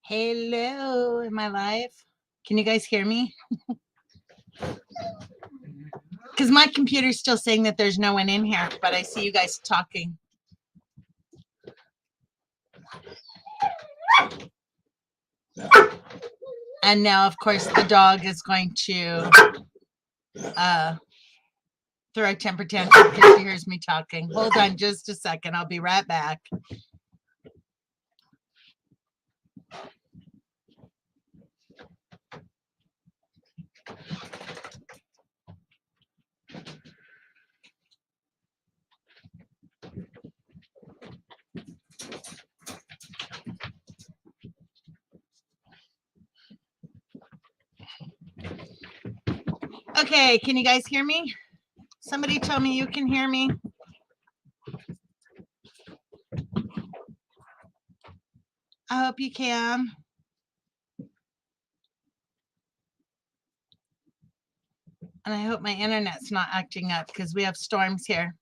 Hello, am I live? Can you guys hear me? Because my computer's still saying that there's no one in here, but I see you guys talking. And now, of course, the dog is going to throw a temper tantrum because she hears me talking. Hold on just a second. I'll be right back. Okay, can you guys hear me? Somebody tell me you can hear me. I hope you can. And I hope my internet's not acting up because we have storms here.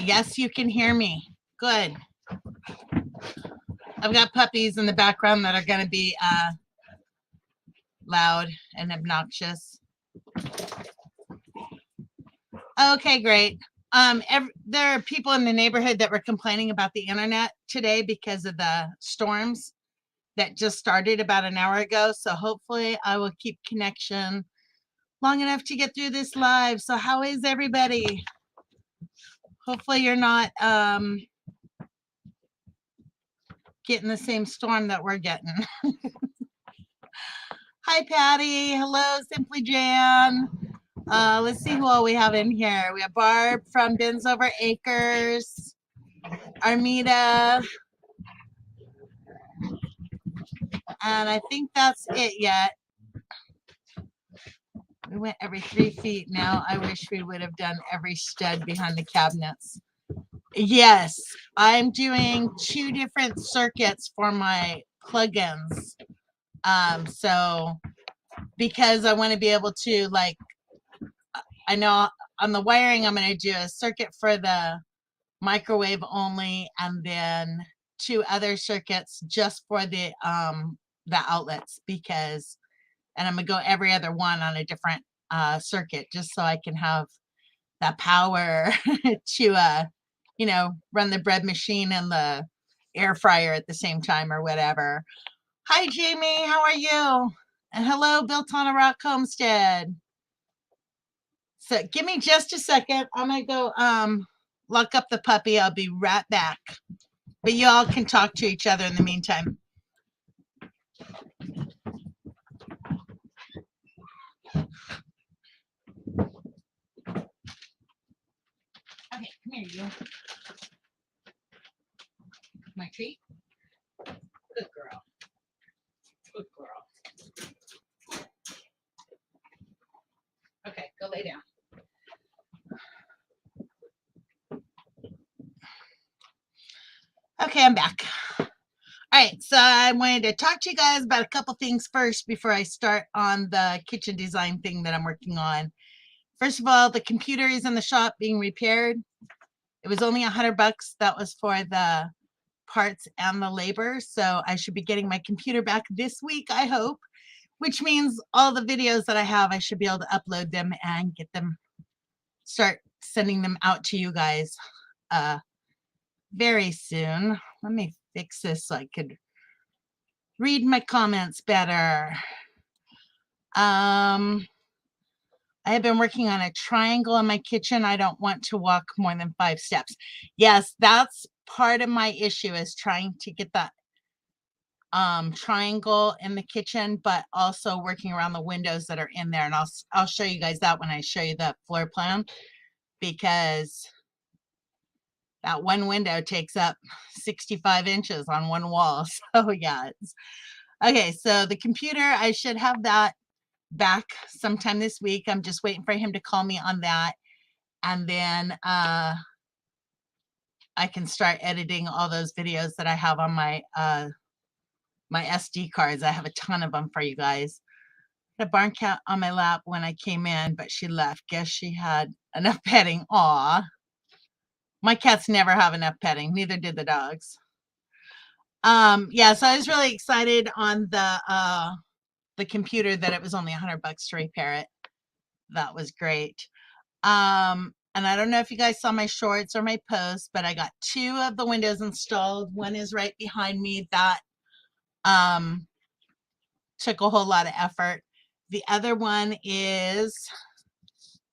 Yes, you can hear me. Good. I've got puppies in the background that are going to be loud and obnoxious. Okay, great. There are people in the neighborhood that were complaining about the internet today because of the storms that just started about an hour ago. So hopefully I will keep connection long enough to get through this live. So how is everybody? Hopefully you're not getting the same storm that we're getting. Hi, Patty. Hello, Simply Jan. Let's see who all we have in here. We have Barb from Bins Over Acres, Armida, and I think that's it yet. We went every 3 feet. Now I wish we would have done every stud behind the cabinets. Yes, I'm doing 2 different circuits for my plugins. So because I want to be able to, like, I know on the wiring, I'm going to do a circuit for the microwave only, and then 2 other circuits just for the outlets, because, and I'm going to go every other one on a different circuit just so I can have that power to, you know, run the bread machine and the air fryer at the same time or whatever. Hi, Jamie. How are you? And hello, Built on a Rock Homestead. So give me just a second. I'm going to go lock up the puppy. I'll be right back. But you all can talk to each other in the meantime. Okay, come here, you. My treat? Good girl. Good girl. Okay, go lay down. Okay, I'm back. All right, so I wanted to talk to you guys about a couple things first before I start on the kitchen design thing that I'm working on. First of all, the computer is in the shop being repaired. It was only $100. That was for the parts and the labor. So I should be getting my computer back this week, I hope, which means all the videos that I have, I should be able to upload them and get them, start sending them out to you guys very soon. Let me fix this so I could read my comments better. I have been working on a triangle in my kitchen. I don't want to walk more than 5 steps. Yes, that's part of my issue, is trying to get that triangle in the kitchen, but also working around the windows that are in there. And I'll show you guys that when I show you the floor plan, because that one window takes up 65 inches on one wall. So yeah, okay. So the computer, I should have that back sometime this week. I'm just waiting for him to call me on that, and then I can start editing all those videos that I have on my my SD cards. I have a ton of them for you guys. The barn cat on my lap when I came in, but she left. Guess she had enough petting. Aw. My cats never have enough petting, neither did the dogs. Yeah, so I was really excited on the computer that it was only $100 to repair it. That was great. And I don't know if you guys saw my shorts or my posts, but I got 2 of the windows installed. One is right behind me. That took a whole lot of effort. The other one is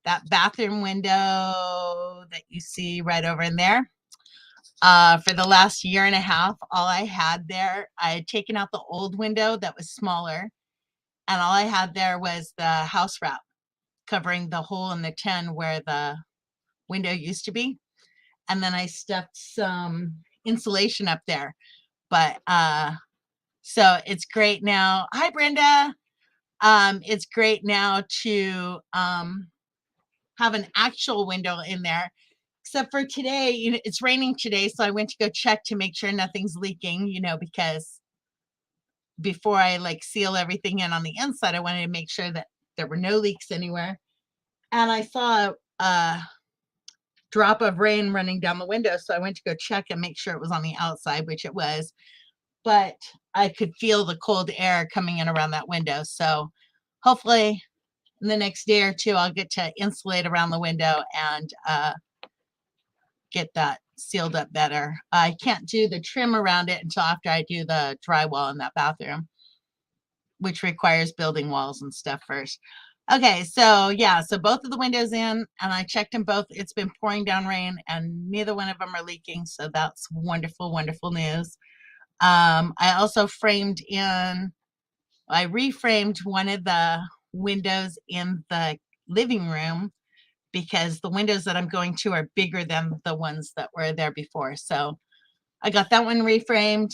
that bathroom window that you see right over in there. For the last year and a half, all I had there, I had taken out the old window that was smaller, and all I had there was the house wrap covering the hole in the tin where the window used to be. And then I stuffed some insulation up there. But so it's great now. Hi, Brenda. It's great now to have an actual window in there. Except for today, it's raining today, so I went to go check to make sure nothing's leaking, because before I like seal everything in on the inside, I wanted to make sure that there were no leaks anywhere. And I saw a drop of rain running down the window, so I went to go check and make sure it was on the outside, which it was. But I could feel the cold air coming in around that window. So hopefully in the next day or two, I'll get to insulate around the window and get that sealed up better. I can't do the trim around it until after I do the drywall in that bathroom, which requires building walls and stuff first. Okay, so yeah, so both of the windows in, and I checked them both. It's been pouring down rain, and neither one of them are leaking, so that's wonderful, wonderful news. I also I reframed one of the windows in the living room because the windows that I'm going to are bigger than the ones that were there before. So I got that one reframed.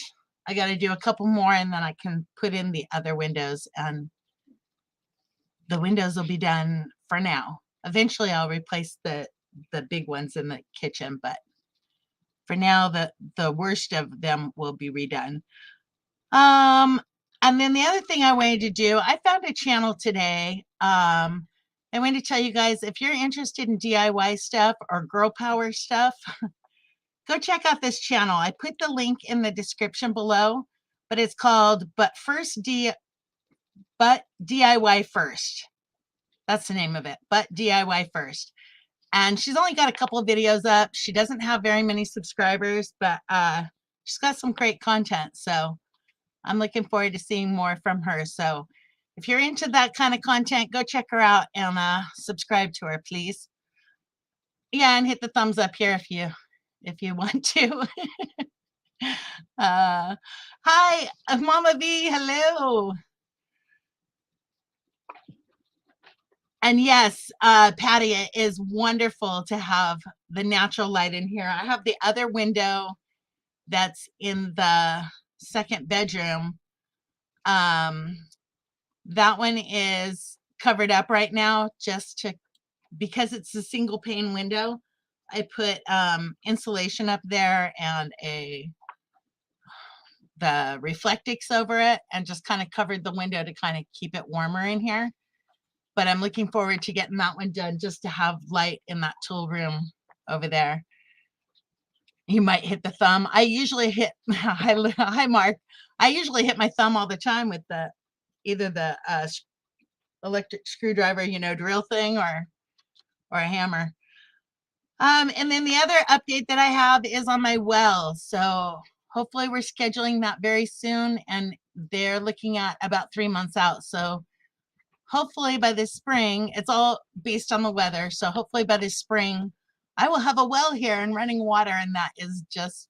I got to do a couple more, and then I can put in the other windows, and the windows will be done for now. Eventually I'll replace the big ones in the kitchen, but for now the worst of them will be redone. And then the other thing I wanted to do, I found a channel today. I wanted to tell you guys, if you're interested in DIY stuff or girl power stuff, go check out this channel. I put the link in the description below, but it's called But DIY First. That's the name of it, But DIY First. And she's only got a couple of videos up. She doesn't have very many subscribers, but she's got some great content. So I'm looking forward to seeing more from her. So if you're into that kind of content, go check her out and subscribe to her, please. Yeah, and hit the thumbs up here if you want to. Hi, Mama V, hello. And yes, Patty, it is wonderful to have the natural light in here. I have the other window that's in the second bedroom. That one is covered up right now because it's a single pane window. I put insulation up there and the Reflectix over it, and just kind of covered the window to kind of keep it warmer in here. But I'm looking forward to getting that one done just to have light in that tool room over there. You might hit the thumb. I usually hit, hi Mark. I usually hit my thumb all the time with either the electric screwdriver, drill thing, or a hammer. And then the other update that I have is on my well. So hopefully we're scheduling that very soon, and they're looking at about 3 months out. So hopefully by this spring, it's all based on the weather. So hopefully by this spring, I will have a well here and running water, and that is just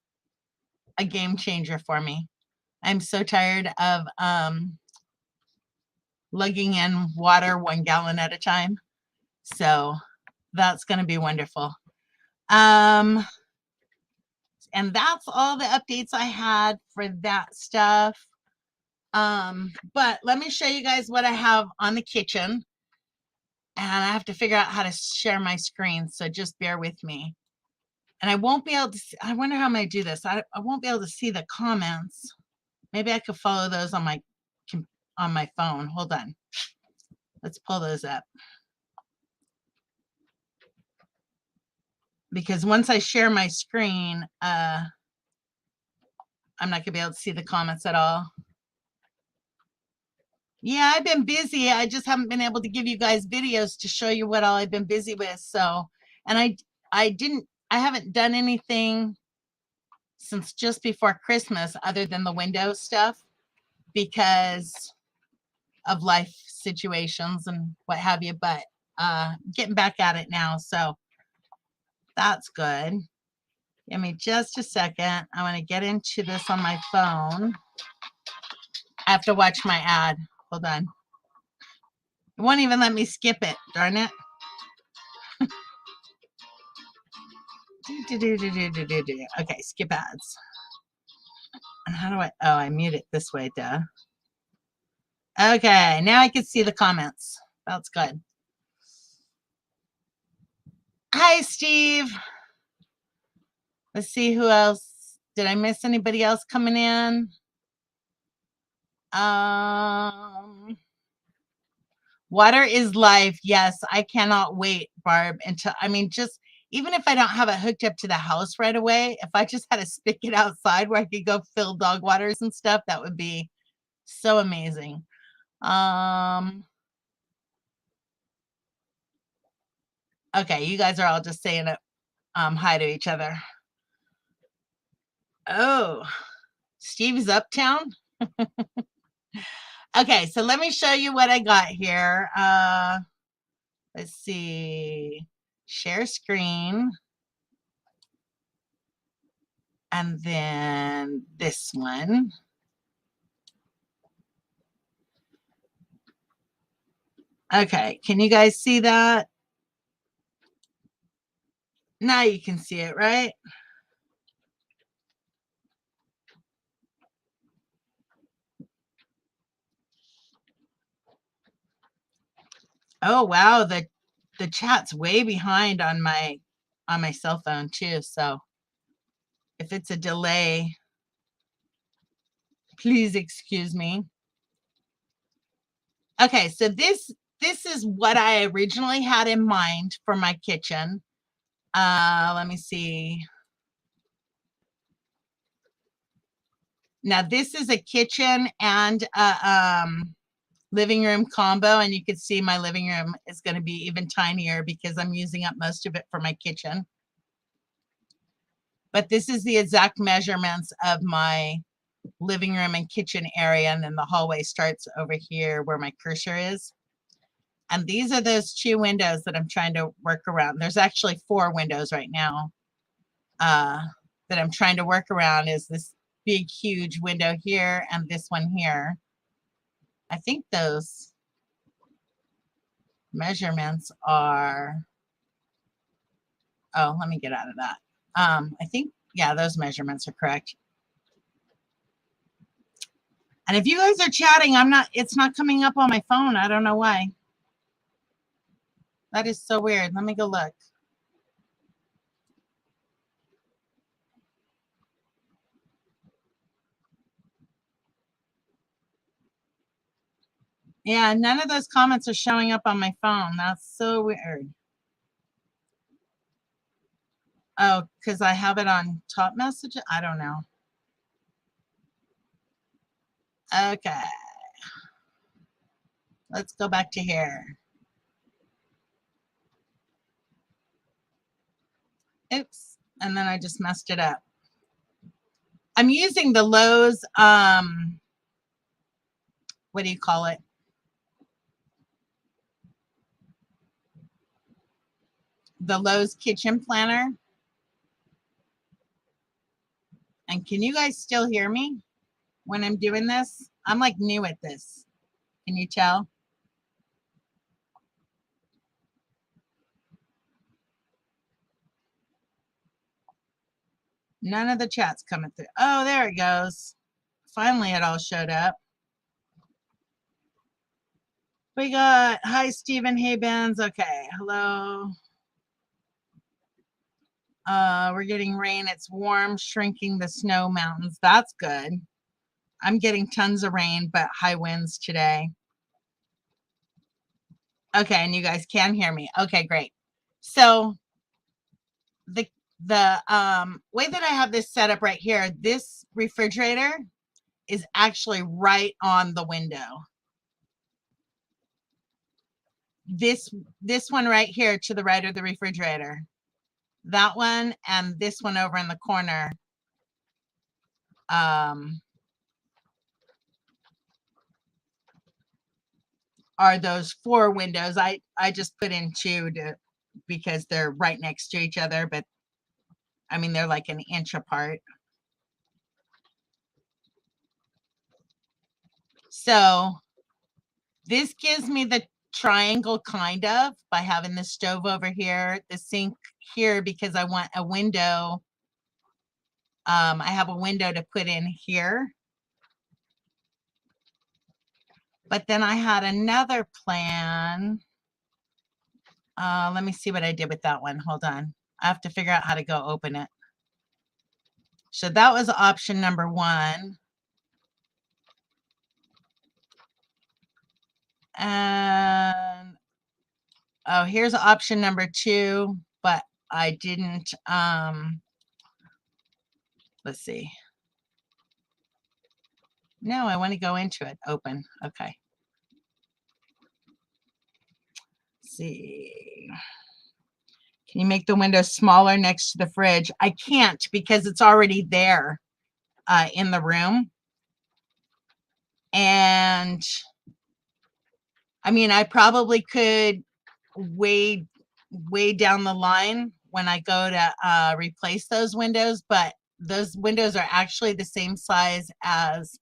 a game changer for me. I'm so tired of lugging in water 1 gallon at a time. So that's going to be wonderful. And that's all the updates I had for that stuff. But let me show you guys what I have on the kitchen. And I have to figure out how to share my screen, so just bear with me. And I won't be able to see, I wonder how I'm going to do this. I won't be able to see the comments. Maybe I could follow those on my phone. Hold on. Let's pull those up. because once I share my screen, I'm not gonna be able to see the comments at all. Yeah, I've been busy. I just haven't been able to give you guys videos to show you what all I've been busy with. So, and I haven't done anything since just before Christmas other than the Windows stuff because of life situations and what have you, but getting back at it now. So that's good. Give me just a second. I want to get into this on my phone. I have to watch my ad. Hold on. It won't even let me skip it. Darn it. Okay, skip ads. And how do I mute it this way, duh. Okay, now I can see the comments. That's good. Hi, Steve. Let's see who else. Did I miss anybody else coming in? Water is life. Yes, I cannot wait, Barb, until, I mean, just even if I don't have it hooked up to the house right away, if I just had a spigot outside where I could go fill dog waters and stuff, that would be so amazing. Okay, you guys are all just saying it, hi to each other. Oh, Steve's Uptown. Okay, so let me show you what I got here. Let's see, share screen. And then this one. Okay, can you guys see that? Now you can see it, right? Oh wow, the chat's way behind on my cell phone too. So if it's a delay, please excuse me. Okay, so this is what I originally had in mind for my kitchen. Let me see. Now this is a kitchen and a living room combo, and you can see my living room is going to be even tinier because I'm using up most of it for my kitchen. But this is the exact measurements of my living room and kitchen area, and then the hallway starts over here where my cursor is. And these are those two windows that I'm trying to work around. There's actually 4 windows right now that I'm trying to work around. Is this big, huge window here and this one here. I think those measurements are, oh, let me get out of that. I think, yeah, those measurements are correct. And if you guys are chatting, it's not coming up on my phone. I don't know why. That is so weird. Let me go look. Yeah, none of those comments are showing up on my phone. That's so weird. Oh, because I have it on top message? I don't know. Okay. Let's go back to here. Oops. And then I just messed it up. I'm using the Lowe's, what do you call it? The Lowe's kitchen planner. And can you guys still hear me when I'm doing this? I'm like new at this. Can you tell? None of the chat's coming through. Oh, there it goes. Finally, it all showed up. We got, hi, Stephen Haybens. Okay, hello. We're getting rain. It's warm, shrinking the snow mountains. That's good. I'm getting tons of rain, but high winds today. Okay, and you guys can hear me. Okay, great. So the way that I have this set up right here, this refrigerator is actually right on the window. This one right here to the right of the refrigerator, that one, and this one over in the corner are those 4 windows. I just put in 2 because they're right next to each other, but I mean they're like an inch apart. So this gives me the triangle kind of by having the stove over here, the sink here because I want a window. I have a window to put in here. But then I had another plan. Let me see what I did with that one. Hold on. I have to figure out how to go open it. So that was option number 1. And oh, here's option number 2, but I didn't, let's see. No, I want to go into it. Open. Okay. Let's see. Can you make the window smaller next to the fridge? I can't because it's already there in the room. And I mean, I probably could way down the line when I go to replace those windows, but those windows are actually the same size as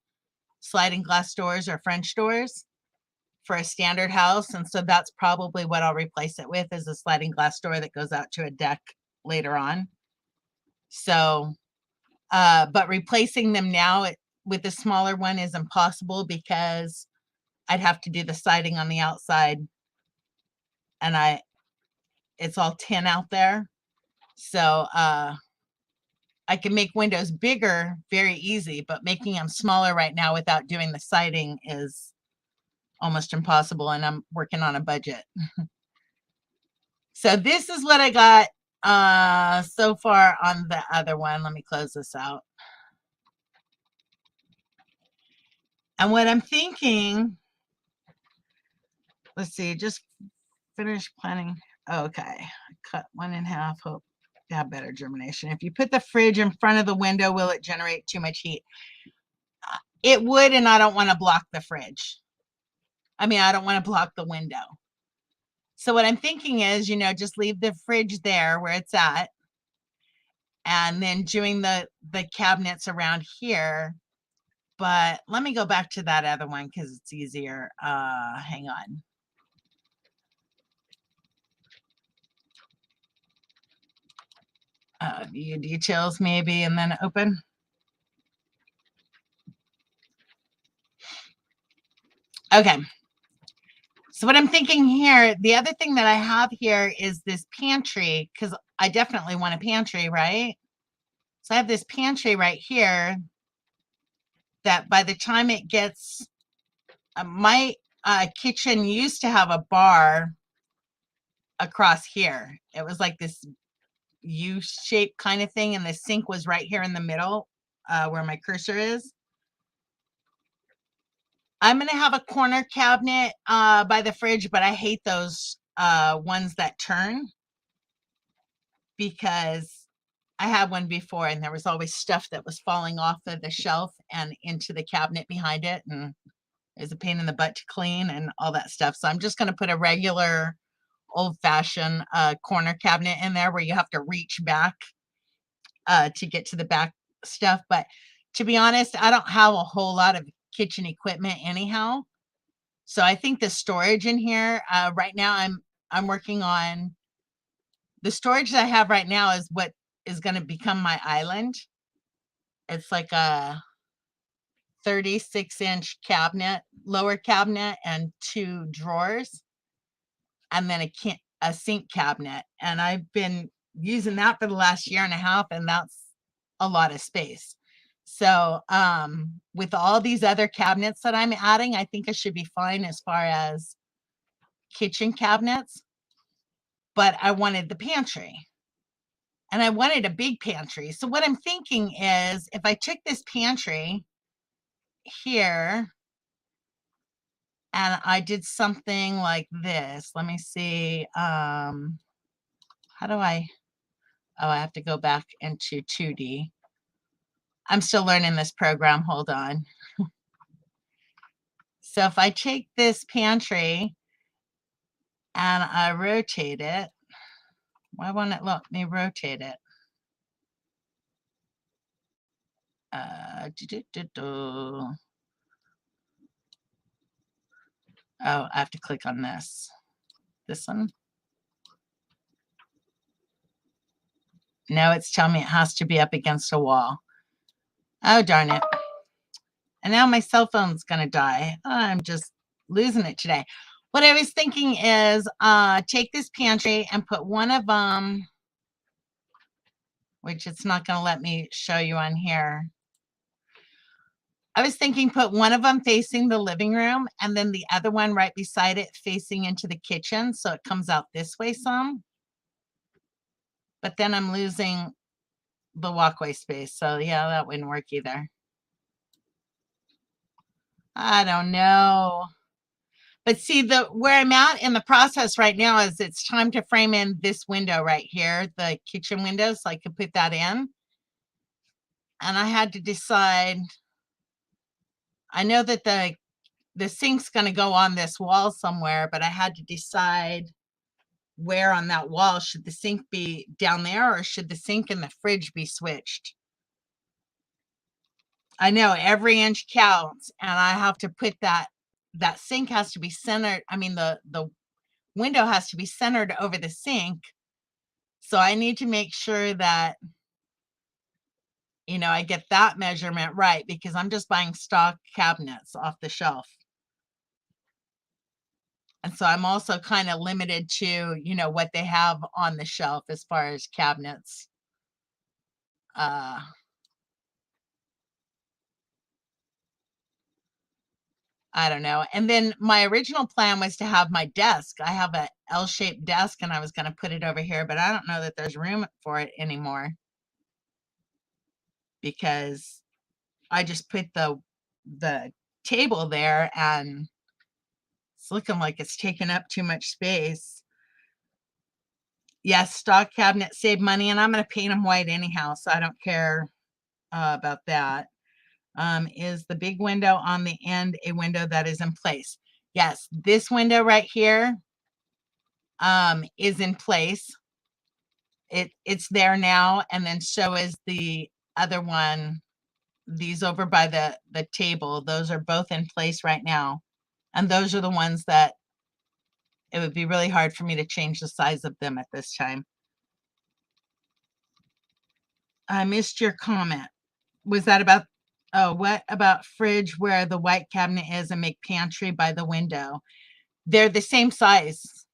sliding glass doors or French doors for a standard house. And so that's probably what I'll replace it with, is a sliding glass door that goes out to a deck later on. So, but replacing them now with the smaller one is impossible because I'd have to do the siding on the outside, and it's all tin out there. So I can make windows bigger very easy, but making them smaller right now without doing the siding is almost impossible, and I'm working on a budget. So this is what I got so far on the other one. Let me close this out. And what I'm thinking, let's see, just finish planning. Okay, cut 1 in half. Hope to have better germination. If you put the fridge in front of the window, will it generate too much heat? It would, and I don't want to block the fridge. I mean, I don't want to block the window. So what I'm thinking is, just leave the fridge there where it's at, and then doing the cabinets around here. But let me go back to that other one because it's easier. Hang on. View details maybe, and then open. Okay. So what I'm thinking here, the other thing that I have here is this pantry, because I definitely want a pantry, right? So I have this pantry right here that by the time it gets, my kitchen used to have a bar across here. It was like this U-shaped kind of thing, and the sink was right here in the middle where my cursor is. I'm going to have a corner cabinet by the fridge, but I hate those ones that turn because I had one before and there was always stuff that was falling off of the shelf and into the cabinet behind it, and it was a pain in the butt to clean and all that stuff. So I'm just going to put a regular old-fashioned corner cabinet in there where you have to reach back to get to the back stuff. But to be honest, I don't have a whole lot of kitchen equipment anyhow. So I think the storage in here right now, I'm working on the storage that I have right now is what is going to become my island. It's like a 36-inch cabinet, lower cabinet, and 2 drawers, and then a sink cabinet. And I've been using that for the last year and a half, and that's a lot of space. So with all these other cabinets that I'm adding, I think I should be fine as far as kitchen cabinets, but I wanted the pantry. And I wanted a big pantry. So what I'm thinking is if I took this pantry here and I did something like this, let me see. How do I have to go back into 2D. I'm still learning this program. Hold on. So if I take this pantry and I rotate it, why won't it let me rotate it? Oh, I have to click on this. This one? No, it's telling me it has to be up against a wall. Oh, darn it. And now my cell phone's going to die. I'm just losing it today. What I was thinking is take this pantry and put one of them, which it's not going to let me show you on here. I was thinking put one of them facing the living room and then the other one right beside it facing into the kitchen. So it comes out this way some. But then I'm losing the walkway space. So yeah, that wouldn't work either. I don't know. But see, where I'm at in the process right now is it's time to frame in this window right here, the kitchen window, so I could put that in. And I had to decide, I know that the sink's going to go on this wall somewhere, but I had to decide where on that wall. Should the sink be down there or should the sink and the fridge be switched? I know every inch counts, and I have to put that sink has to be centered. I mean, the window has to be centered over the sink. So I need to make sure that, you know, I get that measurement right because I'm just buying stock cabinets off the shelf. And so I'm also kind of limited to, you know, what they have on the shelf as far as cabinets. I don't know. And then my original plan was to have my desk. I have a L-shaped desk and I was going to put it over here, but I don't know that there's room for it anymore because I just put the table there and it's looking like it's taking up too much space. Yes, stock cabinets save money and I'm going to paint them white anyhow, so I don't care about that. Is the big window on the end a window that is in place? Yes, this window right here is in place. It's there now, and then so is the other one. These over by the table, those are both in place right now. And those are the ones that it would be really hard for me to change the size of them at this time. I missed your comment. Was that about, oh, what about fridge where the white cabinet is and make pantry by the window? They're the same size.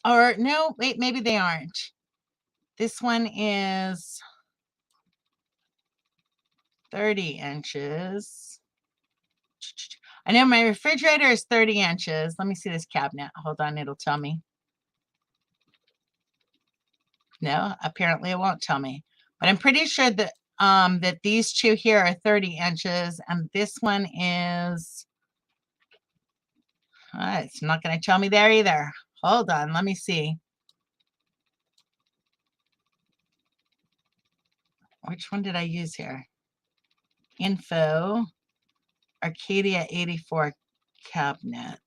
Or no, wait, maybe they aren't. This one is 30 inches. I know my refrigerator is 30 inches. Let me see this cabinet. Hold on, it'll tell me. No, apparently it won't tell me. But I'm pretty sure that that these two here are 30 inches and this one is it's not going to tell me there either. Hold on, let me see. Which one did I use here? Info, Arcadia 84 cabinet.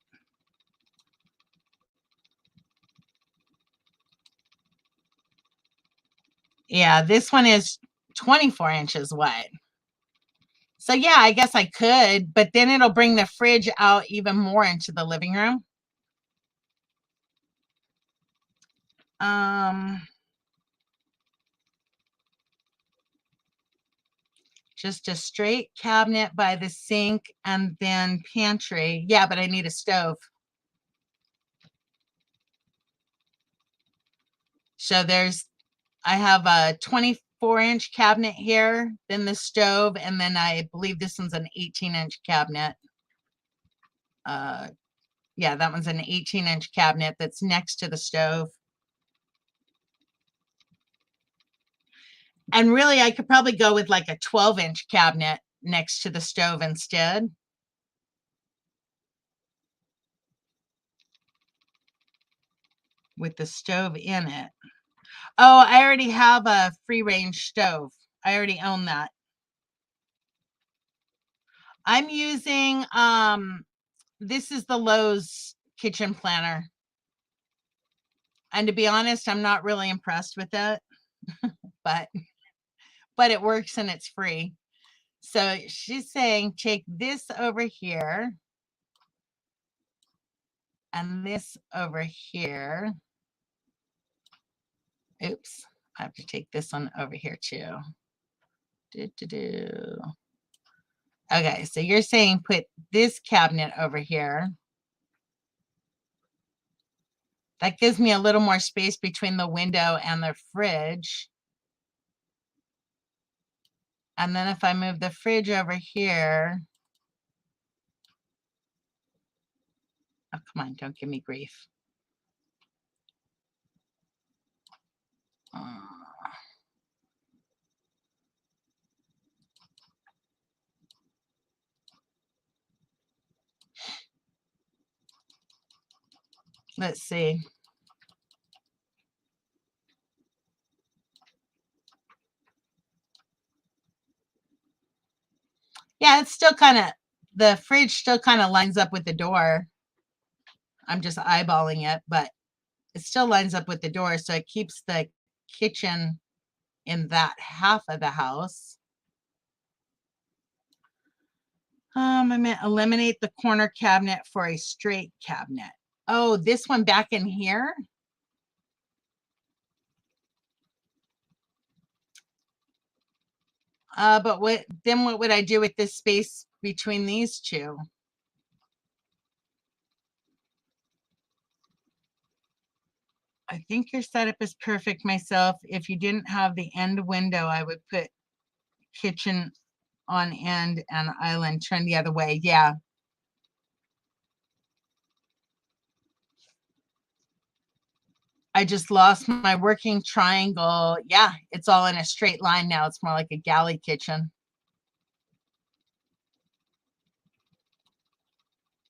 Yeah, this one is 24 inches wide. So yeah, I guess I could, but then it'll bring the fridge out even more into the living room. Just a straight cabinet by the sink and then pantry. Yeah, but I need a stove. So I have a 24-inch cabinet here, then the stove, and then I believe this one's an 18-inch cabinet. Yeah, that one's an 18-inch cabinet that's next to the stove. And really, I could probably go with like a 12-inch cabinet next to the stove instead. With the stove in it. Oh, I already have a free range stove. I already own that. I'm using, this is the Lowe's kitchen planner. And to be honest, I'm not really impressed with it, but it works and it's free. So she's saying take this over here and this over here. Oops, I have to take this one over here too. Okay, so you're saying put this cabinet over here. That gives me a little more space between the window and the fridge. And then if I move the fridge over here, oh, come on, don't give me grief. Let's see. Yeah, it's still kind of, the fridge still kind of lines up with the door. I'm just eyeballing it, but it still lines up with the door. So it keeps the kitchen in that half of the house. I meant eliminate the corner cabinet for a straight cabinet. Oh, this one back in here? But what would I do with this space between these two? I think your setup is perfect myself. If you didn't have the end window, I would put kitchen on end and island turn the other way. Yeah. I just lost my working triangle. Yeah, it's all in a straight line now. It's more like a galley kitchen.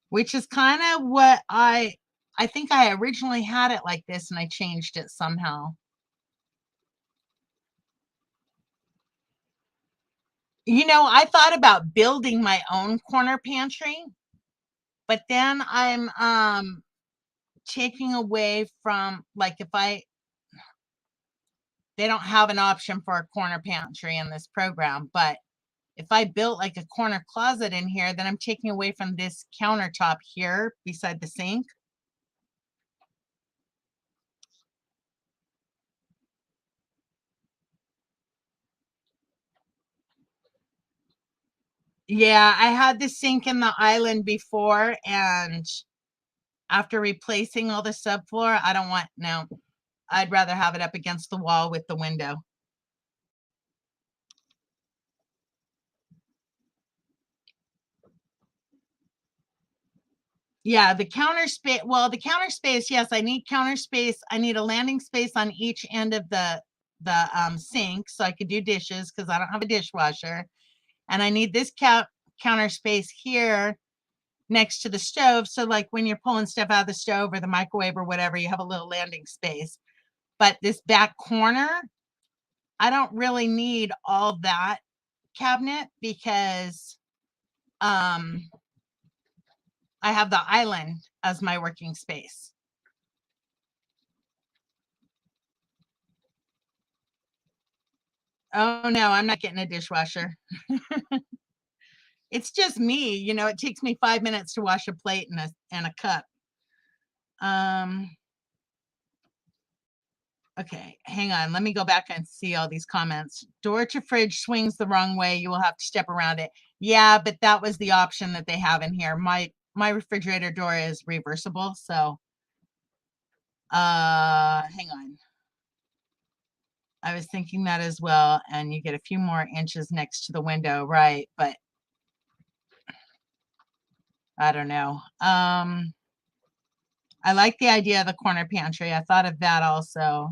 Which is kind of what I think I originally had it like this and I changed it somehow. You know, I thought about building my own corner pantry, but then I'm taking away from, like, if they don't have an option for a corner pantry in this program, but if I built like a corner closet in here, then I'm taking away from this countertop here beside the sink. Yeah, I had the sink in the island before, and after replacing all the subfloor, I don't want, no, I'd rather have it up against the wall with the window. Yeah, the counter space, well, the counter space, yes, I need counter space. I need a landing space on each end of the sink so I could do dishes because I don't have a dishwasher. And I need this counter space here next to the stove. So like when you're pulling stuff out of the stove or the microwave or whatever, you have a little landing space. But this back corner, I don't really need all that cabinet because I have the island as my working space. Oh no, I'm not getting a dishwasher. It's just me, you know, it takes me 5 minutes to wash a plate and a cup. Okay, hang on. Let me go back and see all these comments. Door to fridge swings the wrong way. You will have to step around it. Yeah, but that was the option that they have in here. My refrigerator door is reversible, so hang on. I was thinking that as well, and you get a few more inches next to the window, right? But I don't know. I like the idea of the corner pantry. I thought of that also.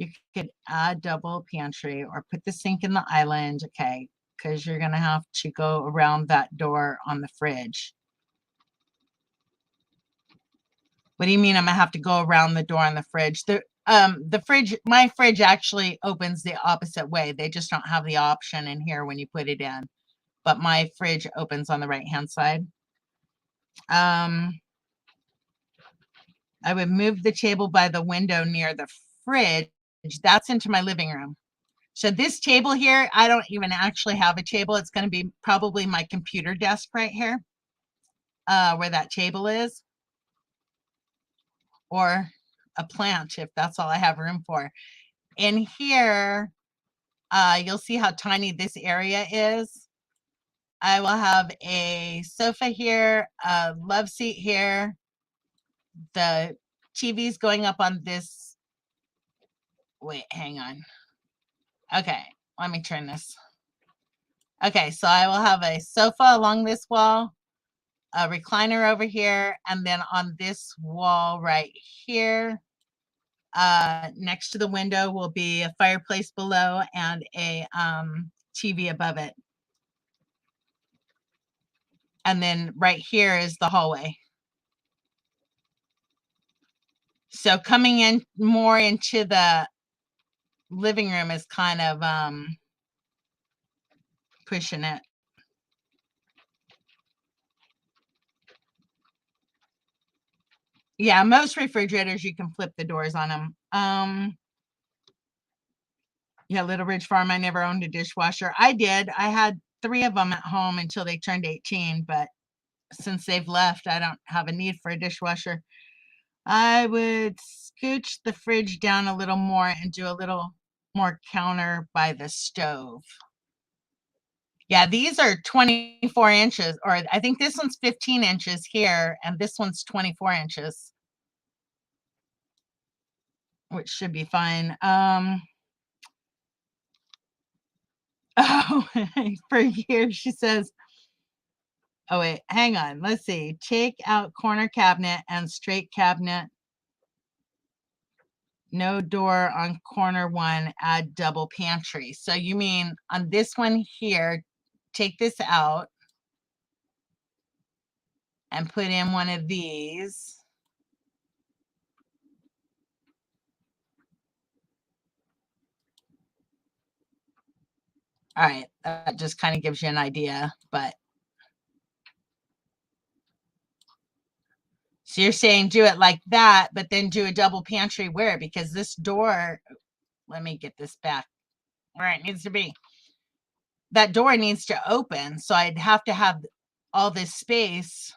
You could add double pantry or put the sink in the island. Okay, because you're going to have to go around that door on the fridge. What do you mean I'm going to have to go around the door on the fridge? The fridge, my fridge actually opens the opposite way. They just don't have the option in here when you put it in. But my fridge opens on the right-hand side. I would move the table by the window near the fridge. That's into my living room. So this table here, I don't even actually have a table. It's going to be probably my computer desk right here, where that table is, or a plant if that's all I have room for. In here, you'll see how tiny this area is. I will have a sofa here, a love seat here. The TV's going up on this. Wait, hang on. Okay, let me turn this. Okay, so I will have a sofa along this wall, a recliner over here, and then on this wall right here, next to the window will be a fireplace below and a TV above it. And then right here is the hallway. So coming in more into the living room is kind of pushing it. Yeah, most refrigerators you can flip the doors on them. Yeah, Little Ridge Farm, I never owned a dishwasher. I did. I had 3 of them at home until they turned 18, but since they've left, I don't have a need for a dishwasher. I would scooch the fridge down a little more and do a little more counter by the stove. Yeah, these are 24 inches, or I think this one's 15 inches here, and this one's 24 inches, which should be fine. Oh, for years, she says, oh, wait, hang on. Let's see. Take out corner cabinet and straight cabinet. No door on corner one, add double pantry. So you mean on this one here, take this out and put in one of these. All right, that just kind of gives you an idea, but. So you're saying do it like that, but then do a double pantry where? Because this door, let me get this back where it needs to be. That door needs to open, so I'd have to have all this space.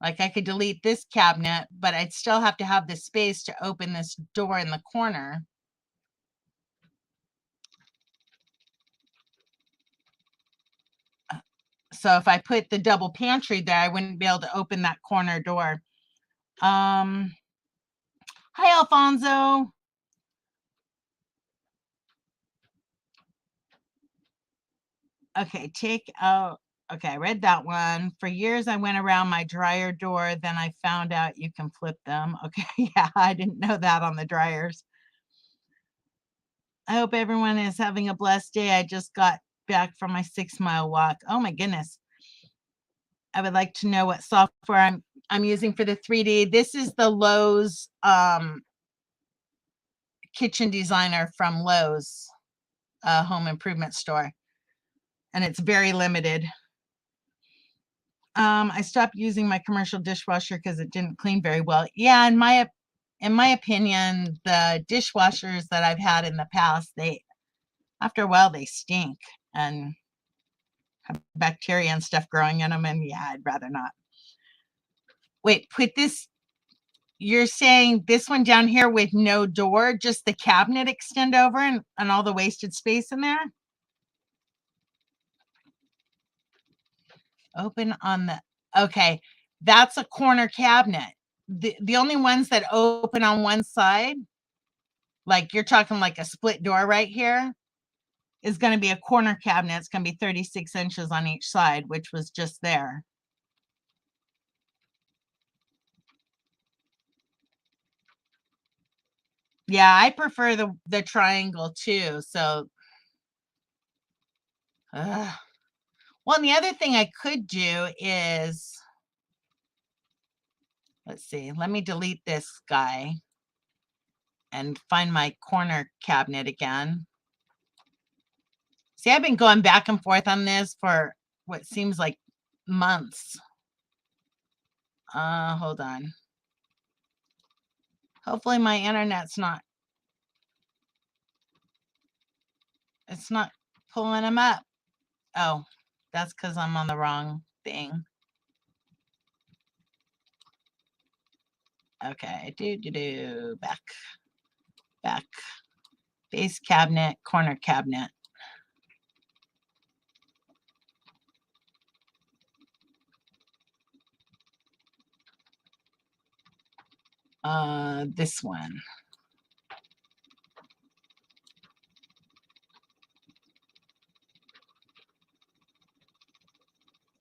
Like I could delete this cabinet, but I'd still have to have the space to open this door in the corner. So if I put the double pantry there, I wouldn't be able to open that corner door. Hi, Alfonso. Okay, take out. Okay, I read that one. For years, I went around my dryer door. Then I found out you can flip them. Okay, yeah, I didn't know that on the dryers. I hope everyone is having a blessed day. I just got back from my 6-mile walk. Oh my goodness. I would like to know what software I'm using for the 3D. This is the Lowe's kitchen designer from Lowe's home improvement store. And it's very limited. I stopped using my commercial dishwasher because it didn't clean very well. Yeah, in my opinion, the dishwashers that I've had in the past, after a while they stink and have bacteria and stuff growing in them, and yeah, I'd rather not. Wait, put this, you're saying this one down here with no door, just the cabinet extend over and all the wasted space in there? Open on the, okay, that's a corner cabinet. The only ones that open on one side, like you're talking like a split door right here, is going to be a corner cabinet. It's going to be 36 inches on each side, which was just there. Yeah, I prefer the triangle too. So, well, and the other thing I could do is, let's see, let me delete this guy and find my corner cabinet again. See, I've been going back and forth on this for what seems like months. Hold on. Hopefully my internet's not, it's not pulling them up. Oh, that's because I'm on the wrong thing. Okay, back, base cabinet, corner cabinet. This one.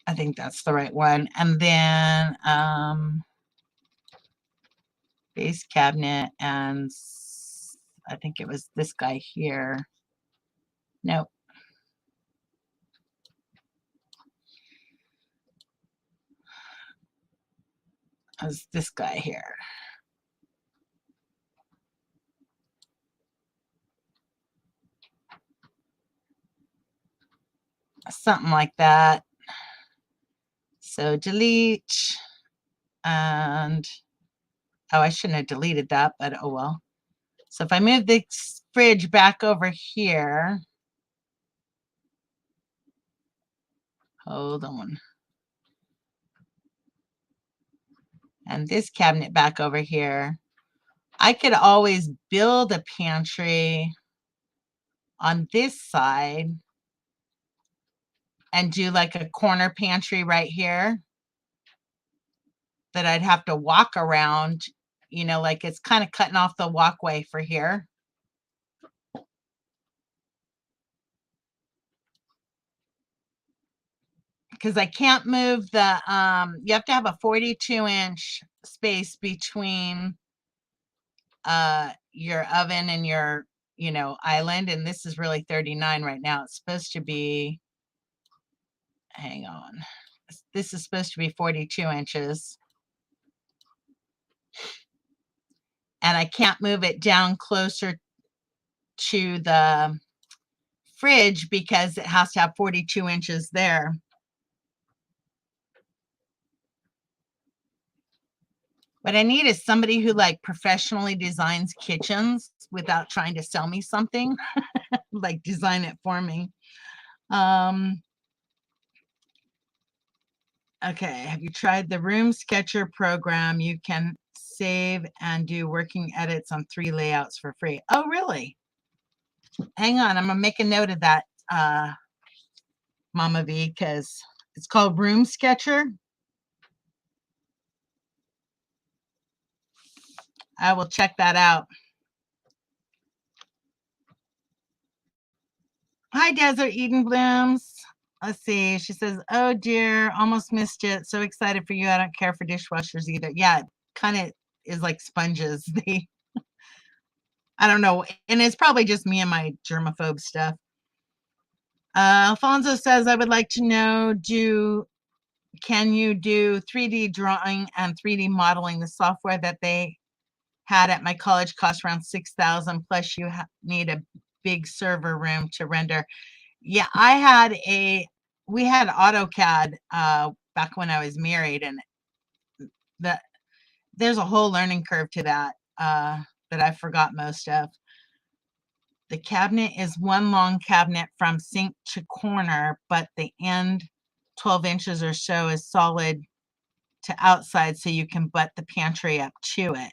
I think that's the right one. And then base cabinet, and I think it was this guy here. Nope. It was this guy here. Something like that. So delete, and oh, I shouldn't have deleted that, but oh well. So if I move the fridge back over here, hold on, and this cabinet back over here, I could always build a pantry on this side and do like a corner pantry right here that I'd have to walk around, you know, like it's kind of cutting off the walkway for here. Because I can't move the, you have to have a 42-inch space between your oven and your, you know, island. And this is really 39 right now. It's supposed to be, hang on. This is supposed to be 42 inches. And I can't move it down closer to the fridge because it has to have 42 inches there. What I need is somebody who like professionally designs kitchens without trying to sell me something, like design it for me. Okay, have you tried the Room Sketcher program? You can save and do working edits on 3 layouts for free. Oh, really? Hang on, I'm gonna make a note of that, Mama V, because it's called Room Sketcher. I will check that out. Hi, Desert Eden Blooms. Let's see. She says, oh dear, almost missed it. So excited for you. I don't care for dishwashers either. Yeah, it kind of is like sponges. They, I don't know. And it's probably just me and my germaphobe stuff. Alfonso says, I would like to know, can you do 3D drawing and 3D modeling? The software that they had at my college cost around $6,000, plus you need a big server room to render. Yeah, we had AutoCAD back when I was married, and there's a whole learning curve to that that I forgot most of. The cabinet is one long cabinet from sink to corner, but the end 12 inches or so is solid to outside, so you can butt the pantry up to it.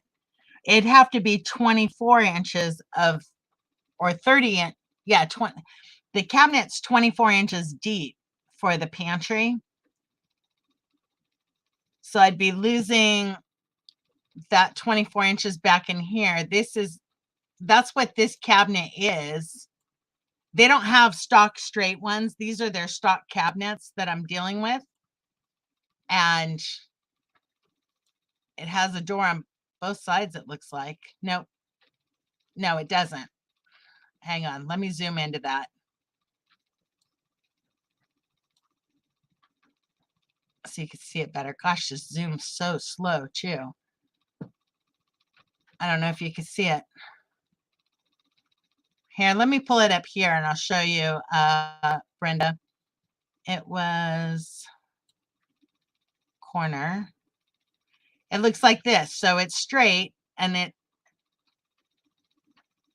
It'd have to be 24 inches of, or 30 inch, yeah, 20. The cabinet's 24 inches deep for the pantry. So I'd be losing that 24 inches back in here. That's what this cabinet is. They don't have stock straight ones. These are their stock cabinets that I'm dealing with. And it has a door on both sides, it looks like. Nope. No, it doesn't. Hang on. Let me zoom into that. So you can see it better. Gosh, this zoom's so slow too. I don't know if you can see it. Here, let me pull it up here and I'll show you, Brenda. It was corner. It looks like this. So it's straight and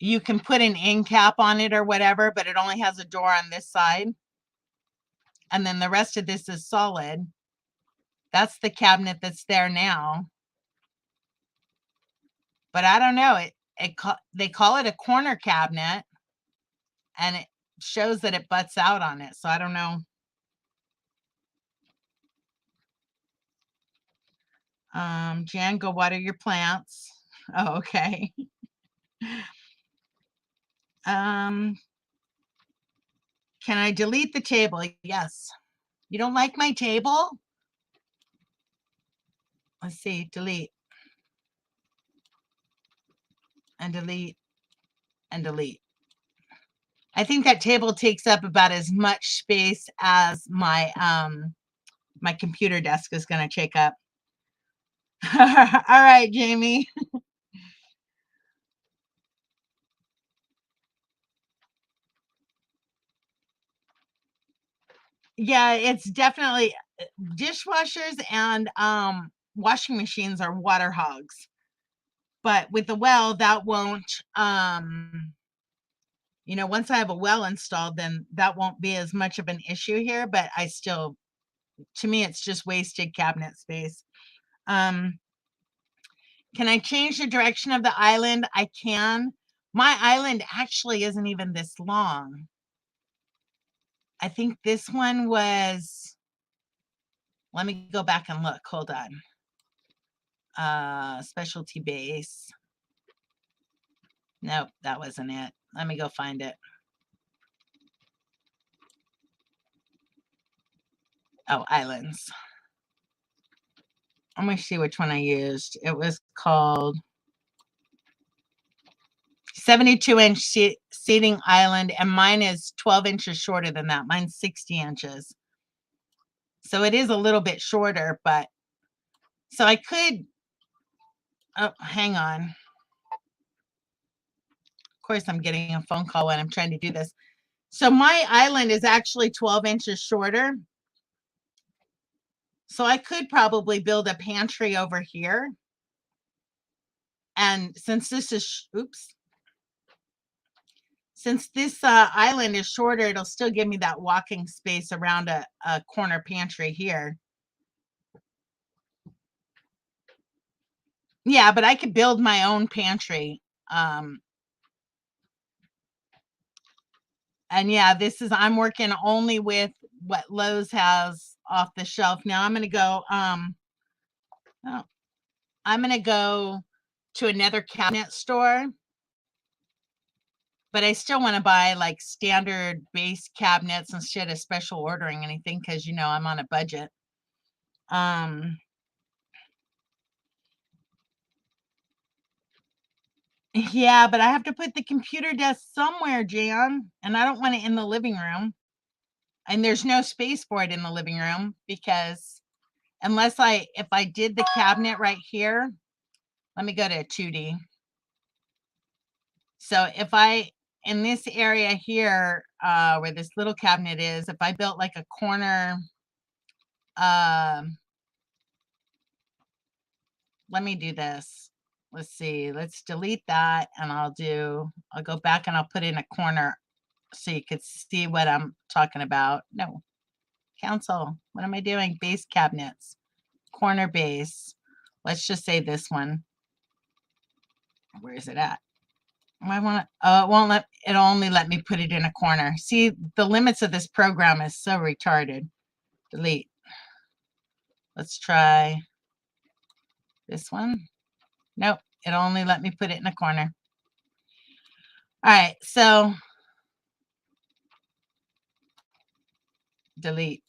you can put an end cap on it or whatever, but it only has a door on this side. And then the rest of this is solid. That's the cabinet that's there now. But I don't know. They call it a corner cabinet, and it shows that it butts out on it. So I don't know. Jan, go water your plants. Oh, okay. Can I delete the table? Yes. You don't like my table? Let's see, delete. And delete. And delete. I think that table takes up about as much space as my my computer desk is going to take up. All right, Jamie. Yeah, it's definitely dishwashers and washing machines are water hogs. But with the well, that won't you know, once I have a well installed, then that won't be as much of an issue here, but I still, to me, it's just wasted cabinet space. Can I change the direction of the island? I can. My island actually isn't even this long. I think this one was, let me go back and look. Hold on. Specialty base. Nope, that wasn't it. Let me go find it. Oh, islands. Let me see which one I used. It was called 72-inch seating island, and mine is 12 inches shorter than that. Mine's 60 inches. So it is a little bit shorter, but so I could, oh, hang on. Of course, I'm getting a phone call when I'm trying to do this. So my island is actually 12 inches shorter. So I could probably build a pantry over here. And since this is, oops, since this island is shorter, it'll still give me that walking space around a corner pantry here. Yeah, but I could build my own pantry. And yeah, I'm working only with what Lowe's has off the shelf. Now I'm going to go, I'm going to go to another cabinet store, but I still want to buy like standard base cabinets instead of special ordering anything, because, you know, I'm on a budget. Yeah, but I have to put the computer desk somewhere, Jan, and I don't want it in the living room. And there's no space for it in the living room because if I did the cabinet right here, let me go to 2D. So if I, in this area here, where this little cabinet is, if I built like a corner, let me do this. Let's see, let's delete that and I'll go back and I'll put in a corner so you could see what I'm talking about. No, cancel. What am I doing? Base cabinets, corner base. Let's just say this one. Where is it at? I want to, oh, it won't let, it only let me put it in a corner. See, the limits of this program is so retarded. Delete. Let's try this one. Nope, it only let me put it in a corner. All right, so delete.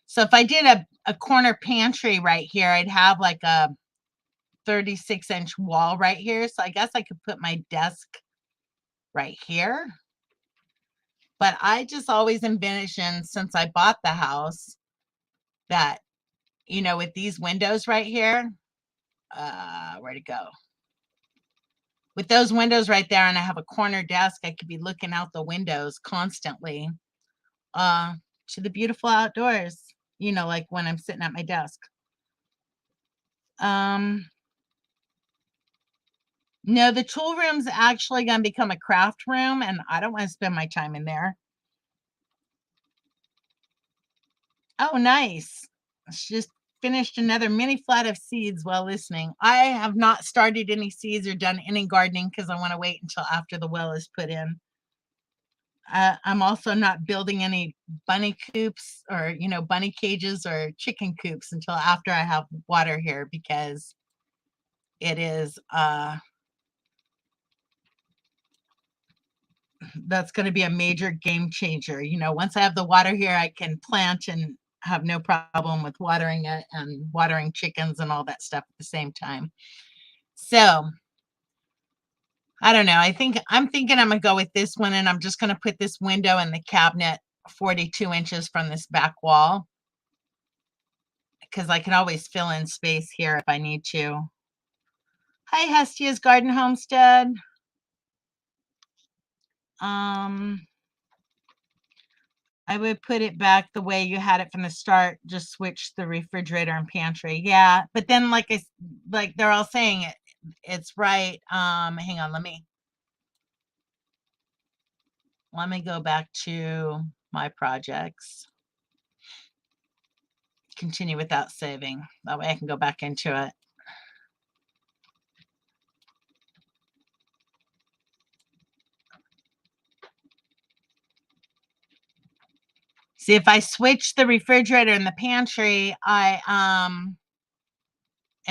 So if I did a corner pantry right here, I'd have like a 36-inch wall right here. So I guess I could put my desk right here. But I just always envisioned, since I bought the house, that, you know, with these windows right here, where'd it go? With those windows right there, and I have a corner desk, I could be looking out the windows constantly to the beautiful outdoors, you know, like when I'm sitting at my desk. No, the tool room's actually going to become a craft room, and I don't want to spend my time in there. Oh, nice. She just finished another mini flat of seeds while listening. I have not started any seeds or done any gardening because I want to wait until after the well is put in. I'm also not building any bunny coops or, you know, bunny cages or chicken coops until after I have water here, because it is that's going to be a major game changer. You know, once I have the water here, I can plant and have no problem with watering it and watering chickens and all that stuff at the same time. So I don't know. I'm thinking I'm gonna go with this one, and I'm just gonna put this window in the cabinet 42 inches from this back wall, because I can always fill in space here if I need to. Hi, Hestia's Garden Homestead. I would put it back the way you had it from the start. Just switch the refrigerator and pantry. Yeah, but then like they're all saying it's right. Hang on, let me go back to my projects. Continue without saving. That way I can go back into it. See, if I switch the refrigerator and the pantry, I am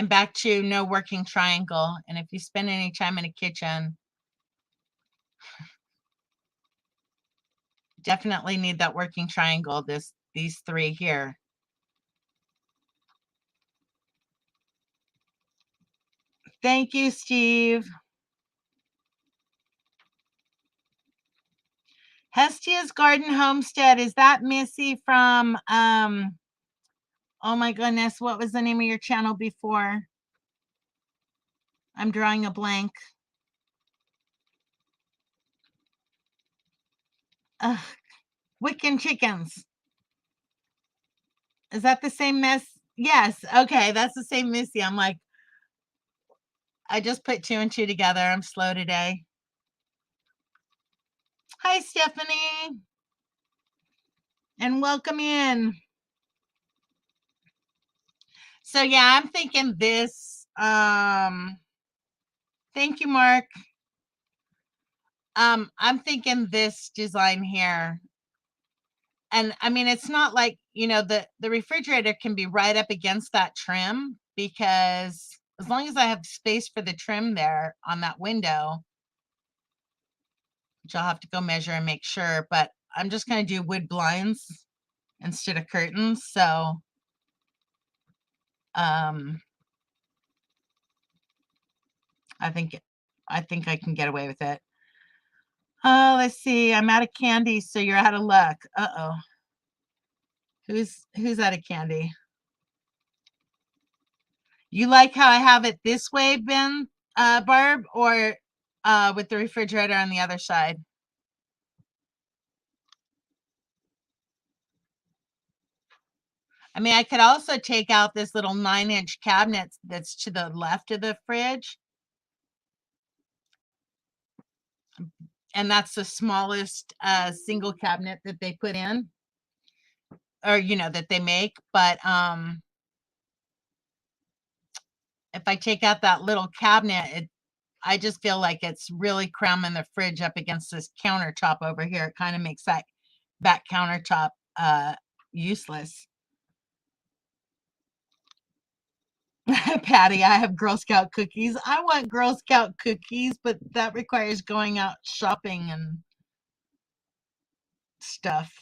back to no working triangle. And if you spend any time in a kitchen, definitely need that working triangle. These three here. Thank you, Steve. Hestia's Garden Homestead. Is that Missy from oh my goodness, what was the name of your channel before? I'm drawing a blank. Wiccan Chickens. Is that the same Miss? Yes. Okay, that's the same Missy. I'm like, I just put 2 and 2 together. I'm slow today. Hi, Stephanie. And welcome in. So yeah, I'm thinking this. Thank you, Mark. I'm thinking this design here. And I mean, it's not like, you know, the refrigerator can be right up against that trim, because as long as I have space for the trim there on that window, which I'll have to go measure and make sure, but I'm just going to do wood blinds instead of curtains. So, I think I can get away with it. Oh, let's see. I'm out of candy, so you're out of luck. Uh-oh. Who's out of candy? You like how I have it this way, Ben, Barb, or with the refrigerator on the other side? I mean, I could also take out this little 9-inch cabinet that's to the left of the fridge. And that's the smallest single cabinet that they put in, or, you know, that they make. But if I take out that little cabinet, I just feel like it's really cramming the fridge up against this countertop over here. It kind of makes that countertop useless. Patty, I have Girl Scout cookies. I want Girl Scout cookies, but that requires going out shopping and stuff.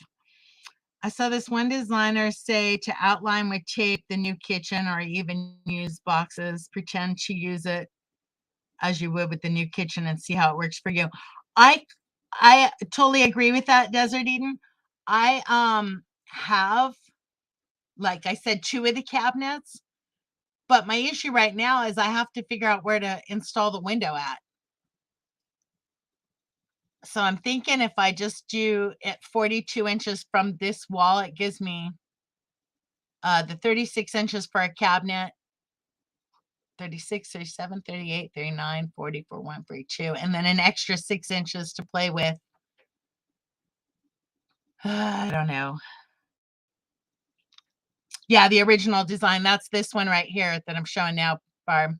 I saw this one designer say to outline with tape the new kitchen, or even use boxes, pretend to use it as you would with the new kitchen and see how it works for you. I totally agree with that, Desert Eden. I have, like I said, 2 of the cabinets, but my issue right now is I have to figure out where to install the window at. So I'm thinking if I just do it 42 inches from this wall, it gives me the 36 inches for a cabinet, 36, 37, 38, 39, 40, 41, 42, and then an extra 6 inches to play with. I don't know. Yeah, the original design. That's this one right here that I'm showing now, Barb.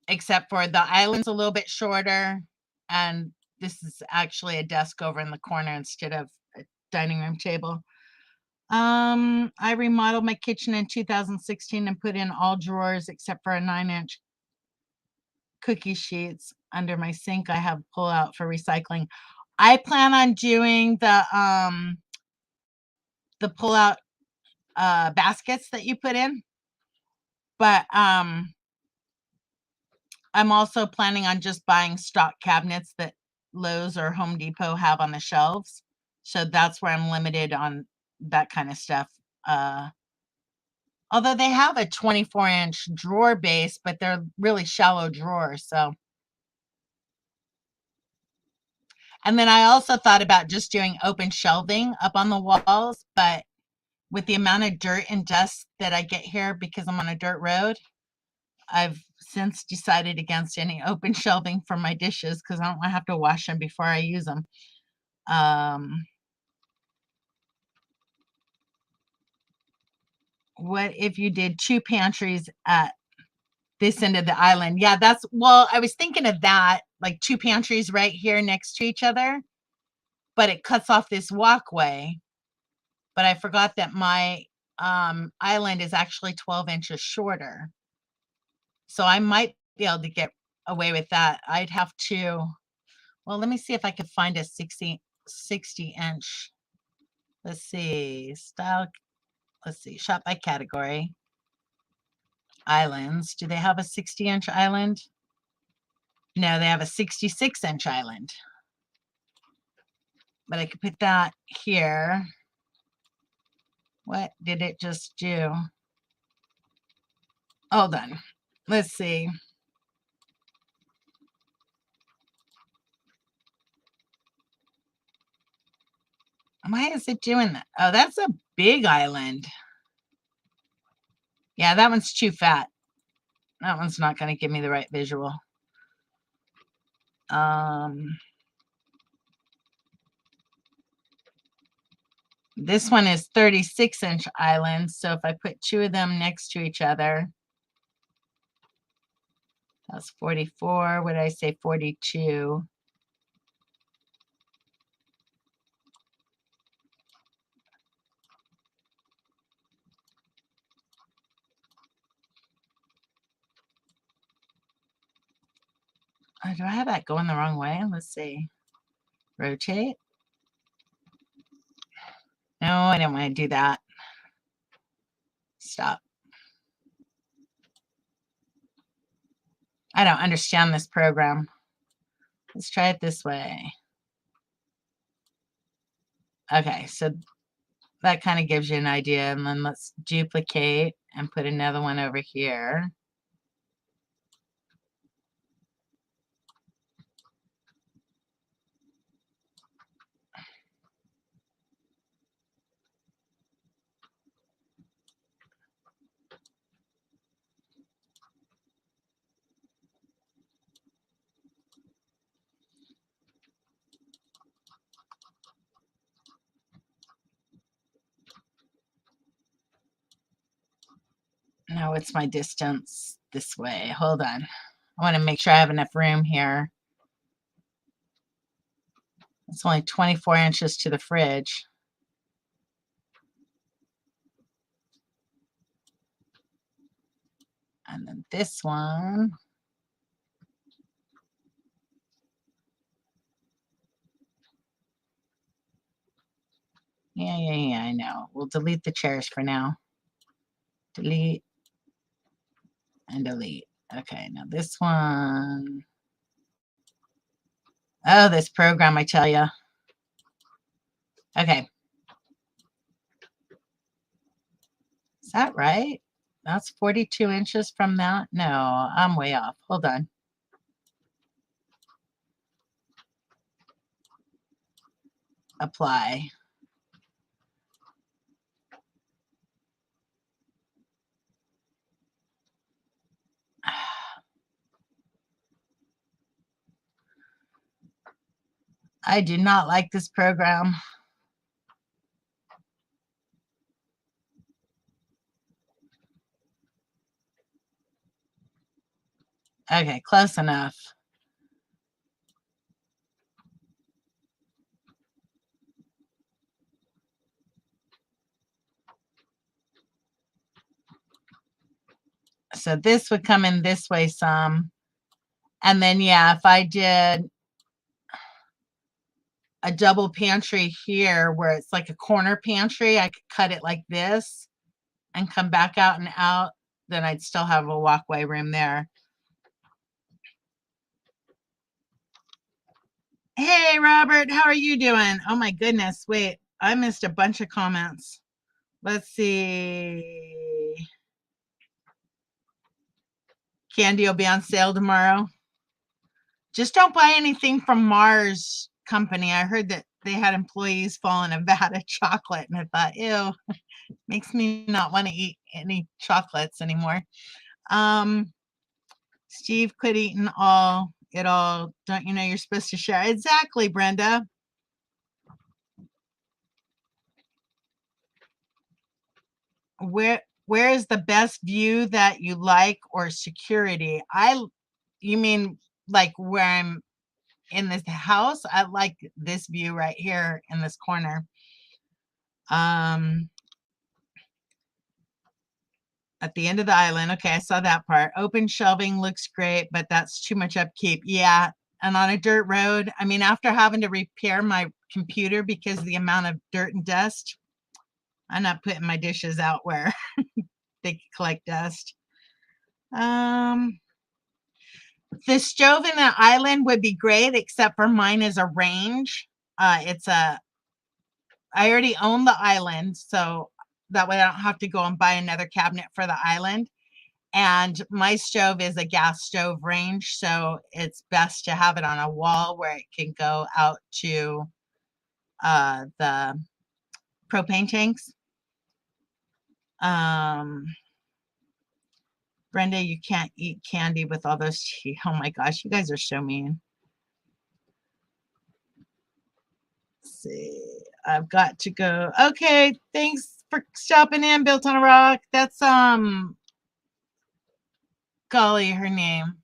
Except for the island's a little bit shorter, and this is actually a desk over in the corner instead of a dining room table. I remodeled my kitchen in 2016 and put in all drawers except for a 9-inch cookie sheets under my sink. I have pull out for recycling. I plan on doing the pull out baskets that you put in, but I'm also planning on just buying stock cabinets that Lowe's or Home Depot have on the shelves. So that's where I'm limited on that kind of stuff. Although they have a 24-inch drawer base, but they're really shallow drawers. So, and then I also thought about just doing open shelving up on the walls, but with the amount of dirt and dust that I get here because I'm on a dirt road, I've since decided against any open shelving for my dishes because I don't want to have to wash them before I use them. What if you did 2 pantries at this end of the island? Yeah, that's, well, I was thinking of that, like 2 pantries right here next to each other, but it cuts off this walkway. But I forgot that my island is actually 12 inches shorter. So I might be able to get away with that. I'd have to, well, let me see if I could find a 60 inch. Let's see, style, let's see, shop by category. Islands. Do they have a 60-inch island? No, they have a 66-inch island. But I could put that here. What did it just do? Hold on. Let's see. Why is it doing that? Oh, that's a big island. Yeah, that one's too fat. That one's not going to give me the right visual. This one is 36-inch island. So if I put 2 of them next to each other, that's 44. What did I say? 42. Oh, do I have that going the wrong way? Let's see. Rotate. No, I don't want to do that. Stop. I don't understand this program. Let's try it this way. Okay, so that kind of gives you an idea. And then let's duplicate and put another one over here. No, it's my distance this way. Hold on. I want to make sure I have enough room here. It's only 24 inches to the fridge. And then this one. Yeah, I know. We'll delete the chairs for now. Delete and delete. Okay, now this one. Oh, this program, I tell you. Okay. Is that right? That's 42 inches from that? No, I'm way off. Hold on. Apply. I do not like this program. Okay, close enough. So this would come in this way some. And then, yeah, if I did a double pantry here where it's like a corner pantry, I could cut it like this and come back out and out. Then I'd still have a walkway room there. Hey, Robert, how are you doing? Oh my goodness. Wait, I missed a bunch of comments. Let's see. Candy will be on sale tomorrow. Just don't buy anything from Mars Company. I heard that they had employees fall in a vat of chocolate, and I thought, ew, makes me not want to eat any chocolates anymore. Steve, quit eating it all. Don't you know you're supposed to share? Exactly, Brenda. Where is the best view that you like or security? You mean like where I'm in this house? I like this view right here in this corner. At the end of the island. Okay, I saw that part. Open shelving looks great, but that's too much upkeep. Yeah, and on a dirt road, I mean, after having to repair my computer because of the amount of dirt and dust, I'm not putting my dishes out where they collect dust. The stove in the island would be great, except for mine is a range. I already own the island, so that way I don't have to go and buy another cabinet for the island. And my stove is a gas stove range, so it's best to have it on a wall where it can go out to the propane tanks. Brenda, you can't eat candy with all those teeth. Oh my gosh, you guys are so mean. Let's see, I've got to go. Okay, thanks for stopping in, Built on a Rock. That's golly, her name.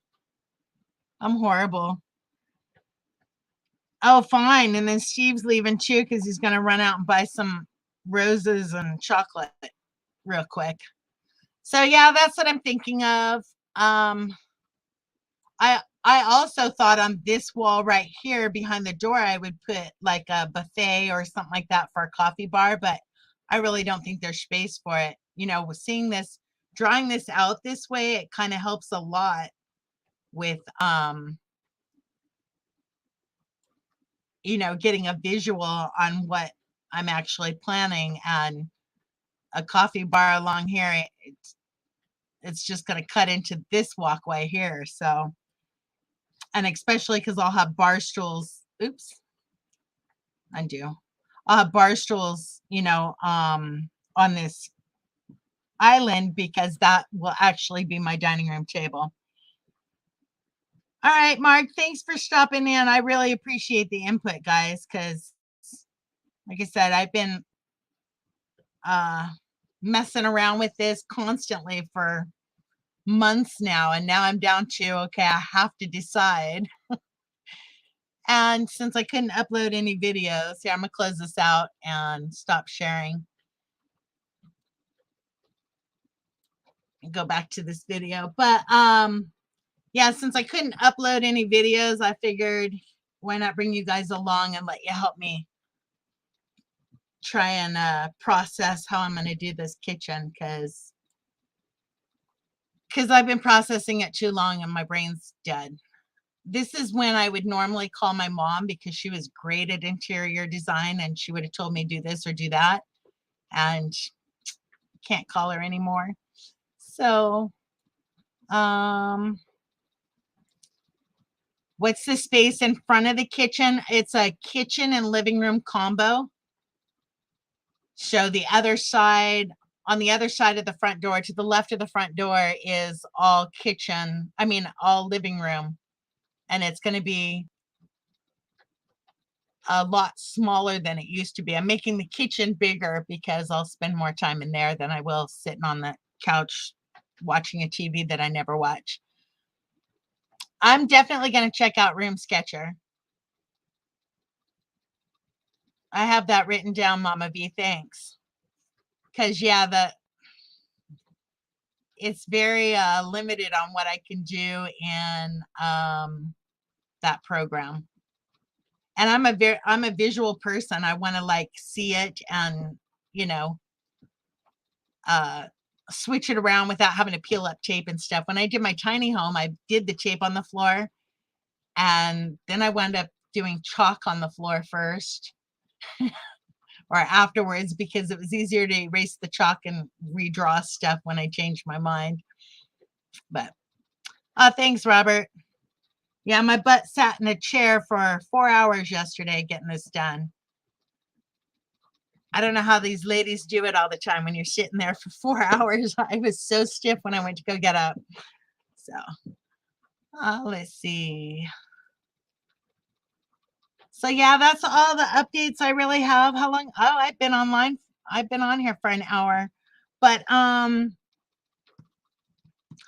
I'm horrible. Oh, fine. And then Steve's leaving too because he's going to run out and buy some roses and chocolate real quick. So yeah, that's what I'm thinking of. I also thought on this wall right here behind the door I would put like a buffet or something like that for a coffee bar, but I really don't think there's space for it. You know, with seeing this, drawing this out this way, it kind of helps a lot with you know, getting a visual on what I'm actually planning, and a coffee bar along here, it's just going to cut into this walkway here. So, and especially because I'll have bar stools. Oops, undo. I'll have bar stools, you know, on this island because that will actually be my dining room table. All right, Mark, thanks for stopping in. I really appreciate the input, guys, because like I said, I've been messing around with this constantly for months now, and now I'm down to, okay, I have to decide. And since I couldn't upload any videos, yeah, I'm gonna close this out and stop sharing. Go back to this video. But yeah, since I couldn't upload any videos, I figured why not bring you guys along and let you help me try and process how I'm gonna do this kitchen, because I've been processing it too long and my brain's dead. this is when I would normally call my mom because she was great at interior design and she would have told me do this or do that. And can't call her anymore. So, what's the space in front of the kitchen? It's a kitchen and living room combo. So the other side, on the other side of the front door, to the left of the front door is all kitchen, I mean, all living room. And it's going to be a lot smaller than it used to be. I'm making the kitchen bigger because I'll spend more time in there than I will sitting on the couch watching a TV that I never watch. I'm definitely going to check out Room Sketcher. I have that written down, Mama V. Thanks. Because yeah, it's very limited on what I can do in that program. And I'm a visual person. I want to like see it and switch it around without having to peel up tape and stuff. When I did my tiny home, I did the tape on the floor, and then I wound up doing chalk on the floor first. Or afterwards, because it was easier to erase the chalk and redraw stuff when I changed my mind. But thanks, Robert. Yeah, my butt sat in a chair for 4 hours yesterday getting this done. I don't know how these ladies do it all the time when you're sitting there for 4 hours. I was so stiff when I went to go get up. So let's see. So yeah, that's all the updates I really have. How long? Oh, I've been online. I've been on here for an hour. But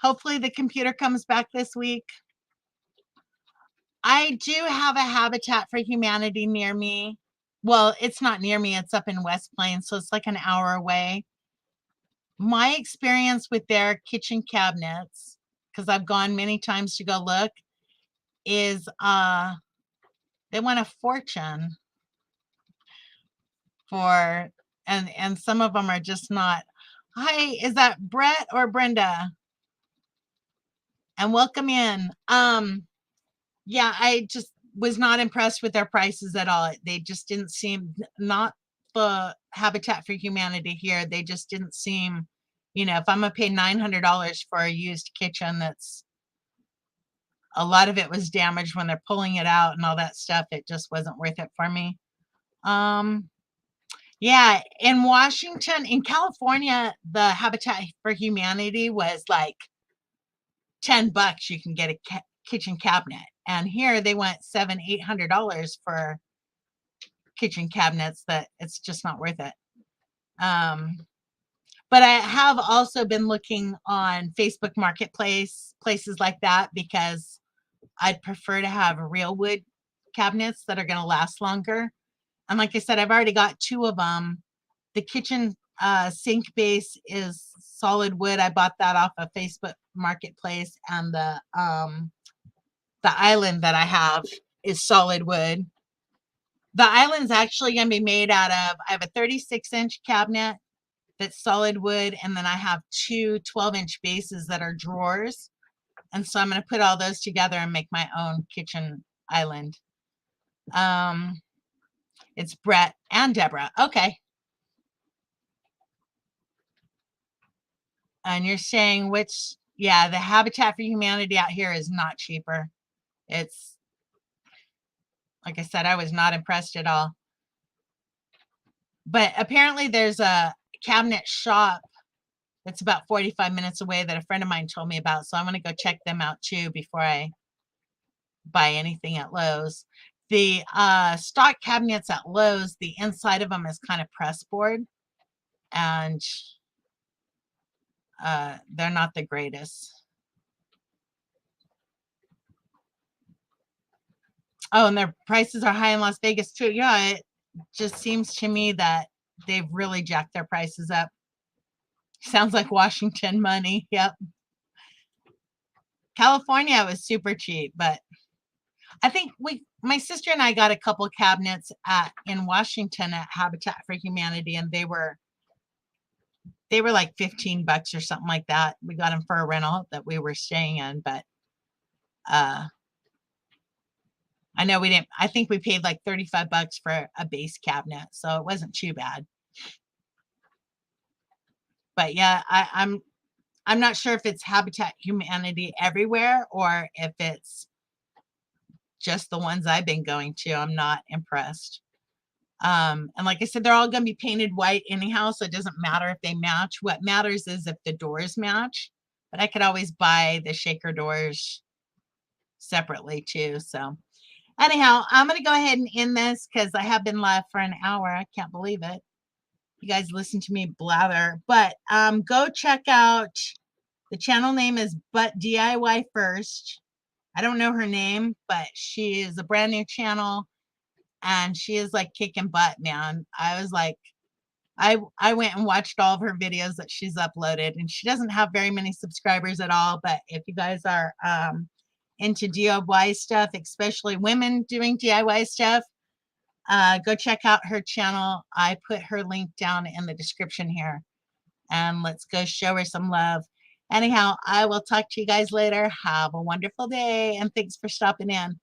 hopefully the computer comes back this week. I do have a Habitat for Humanity near me. Well, it's not near me. It's up in West Plains, so it's like an hour away. My experience with their kitchen cabinets, because I've gone many times to go look, is they want a fortune for, and some of them are just not. Hi, is that Brett or Brenda? And welcome in. Yeah, I just was not impressed with their prices at all. They just didn't seem, not the Habitat for Humanity here. They just didn't seem, if I'm gonna pay $900 for a used kitchen, that's a lot of it was damaged when they're pulling it out and all that stuff. It just wasn't worth it for me. Yeah, in Washington, in California, the Habitat for Humanity was like $10. You can get a kitchen cabinet, and here they want $700-800 for kitchen cabinets. That it's just not worth it. But I have also been looking on Facebook Marketplace, places like that, because I'd prefer to have real wood cabinets that are going to last longer. And like I said, I've already got 2 of them. The kitchen sink base is solid wood. I bought that off of Facebook Marketplace, and the island that I have is solid wood. The island's actually going to be made out of, I have a 36-inch cabinet that's solid wood, and then I have 2 12-inch bases that are drawers. And so I'm going to put all those together and make my own kitchen island. It's Brett and Deborah. Okay. And you're saying which, yeah, the Habitat for Humanity out here is not cheaper. It's, like I said, I was not impressed at all. But apparently there's a cabinet shop that's about 45 minutes away that a friend of mine told me about. So I'm going to go check them out too before I buy anything at Lowe's. The stock cabinets at Lowe's, the inside of them is kind of press board, and they're not the greatest. Oh, and their prices are high in Las Vegas too. Yeah, it just seems to me that they've really jacked their prices up. Sounds like Washington money. Yep. California was super cheap, but I think my sister and I got a couple cabinets in Washington at Habitat for Humanity, and they were like $15 or something like that. We got them for a rental that we were staying in, but I know we didn't, I think we paid like 35 bucks for a base cabinet, so it wasn't too bad. But yeah, I'm not sure if it's Habitat Humanity everywhere or if it's just the ones I've been going to. I'm not impressed. And like I said, they're all going to be painted white anyhow, so it doesn't matter if they match. What matters is if the doors match. But I could always buy the shaker doors separately too. So anyhow, I'm going to go ahead and end this because I have been live for an hour. I can't believe it. You guys listen to me blather. But go check out, the channel name is But DIY First. I don't know her name, but she is a brand new channel and she is like kicking butt, man. I was like, I went and watched all of her videos that she's uploaded, and she doesn't have very many subscribers at all. But if you guys are into DIY stuff, especially women doing DIY stuff, go check out her channel. I put her link down in the description here, and let's go show her some love. Anyhow, I will talk to you guys later. Have a wonderful day, and thanks for stopping in.